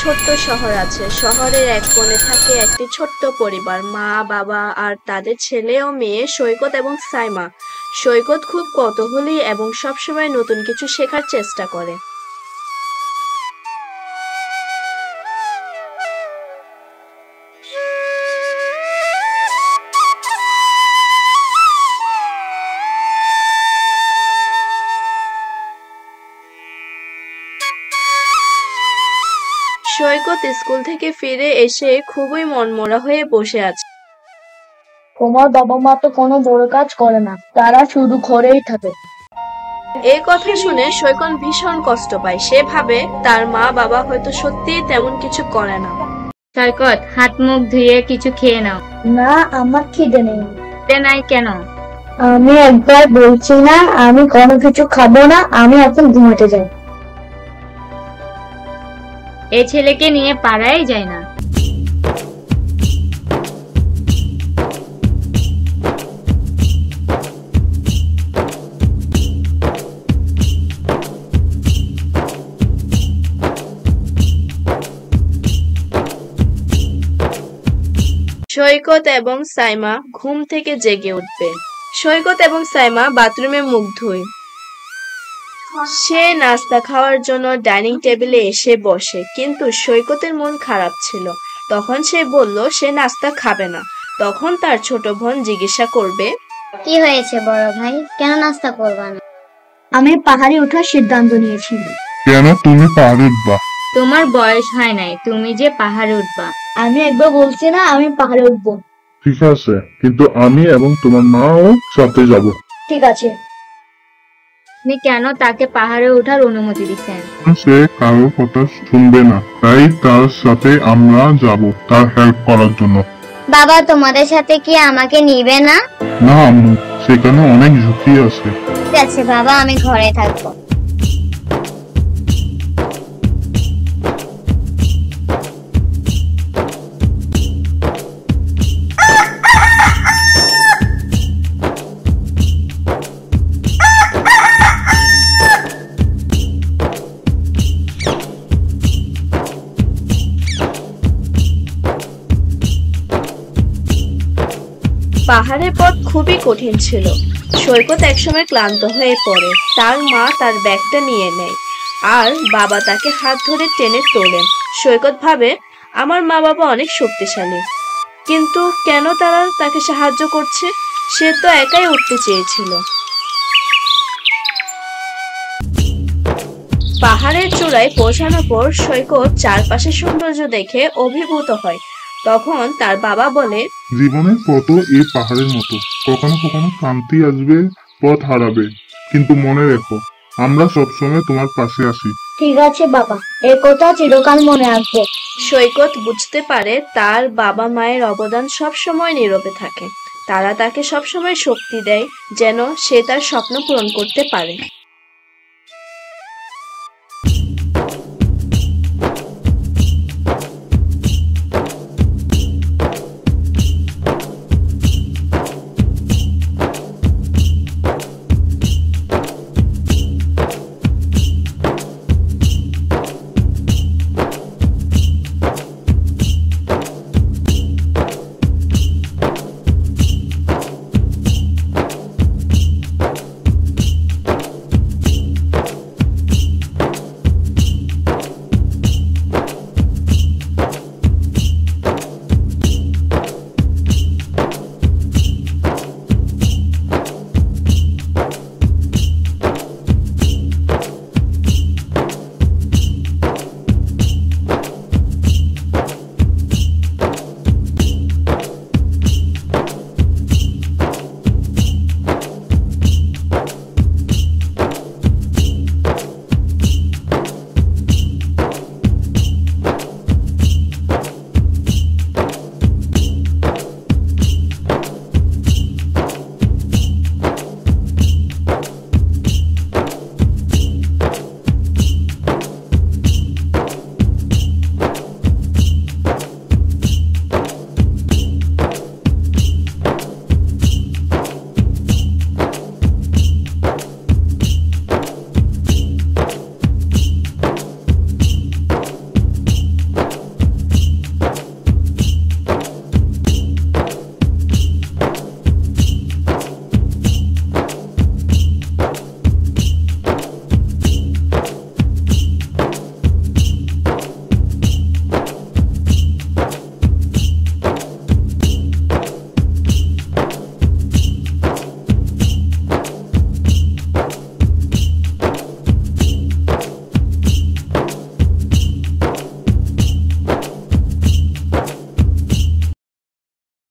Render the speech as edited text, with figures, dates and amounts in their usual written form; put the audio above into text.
ছোট্ট শহর আছে। শহরের এক কোণে থাকে একটি ছোট্ট পরিবার, মা, বাবা আর তাদের ছেলে ও মেয়ে সৈকত এবং সাইমা। সৈকত খুব কৌতূহলী এবং সবসময় নতুন কিছু শেখার চেষ্টা করে। সৈকত স্কুল থেকে ফিরে এসে খুবই মনমরা হয়ে বসে আছে। তোমার বাবা মা তো কোনো বড় কাজ করে না, তারা শুধু ঘরেই থাকে। এই কথা শুনে সৈকত ভীষণ কষ্ট পায়। সে ভাবে তার মা বাবা হয়তো সত্যিই তেমন কিছু করে না। সৈকত, হাত মুখ ধুয়ে কিছু খেয়ে নাও। না, আমার খিদে নেই। খিদে নাই কেন? আমি একবার বলছি না আমি কোনো কিছু খাবো না, আমি এখন ঘুমাতে যাই। এ ছেলেকে নিয়ে পারাই যায় না। সৈকত এবং সাইমা ঘুম থেকে জেগে উঠবে। সৈকত এবং সাইমা বাথরুমে মুখ ধুয়। সে নাস্তা খাওয়ার জন্য ডাইনিং টেবিলে এসে বসে, কিন্তু সৈকতের মন খারাপ ছিল। তখন সে বলল সে নাস্তা খাবে না। তখন তার ছোট বোন জিজ্ঞাসা করবে, কি হয়েছে বড় ভাই, কেন নাস্তা করবা না? আমি পাহাড়ে ওঠার সিদ্ধান্ত নিয়েছি। কেন তুমি পাহাড়ে উঠবা? তোমার বয়স হয় নাই, তুমি যে পাহাড়ে উঠবা। আমি একবার বলছি না আমি পাহাড়ে উঠবো। ঠিক আছে, কিন্তু আমি এবং তোমার মাও সাথে যাব। ঠিক আছে। আপনি কেন তাকে পাহাড়ে ওঠার অনুমতি দিচ্ছেন? সে কারোর কথা শুনবে না, তাই তার সাথে আমরা যাব তার হেল্প করার জন্য। বাবা তোমাদের সাথে কি আমাকে নিবে না? না আম্মু, সেখানে অনেক ঝুঁকি আছে। ঠিক আছে বাবা, আমি ঘরে থাকবো। পাহাড়ের পথ খুবই কঠিন ছিল। সৈকত একসময় ক্লান্ত হয়ে পড়ে। তার মা তার ব্যাগটা নিয়ে নেয় আর বাবা তাকে হাত ধরে টেনে তোলে। সৈকত ভাবে আমার মা বাবা অনেক শক্তিশালী, কিন্তু কেন তারা তাকে সাহায্য করছে? সে তো একাই উঠতে চেয়েছিল। পাহাড়ের চূড়ায় পৌঁছানোর পর সৈকত চারপাশে সৌন্দর্য দেখে অভিভূত হয়। তখন তার বাবা বলে, জীবনের পথও এই পাহাড়ের মতো, কখনো কখনো ক্লান্তি আসবে, পথ হারাবে, কিন্তু মনে রেখো আমরা সবসময় তোমার পাশে আছি। ঠিক আছে বাবা, এ কথা চিরকাল মনে রাখবো। সৈকত বুঝতে পারে তার বাবা মায়ের অবদান সবসময় নীরবে থাকে। তারা তাকে সবসময় শক্তি দেয় যেন সে তার স্বপ্ন পূরণ করতে পারে।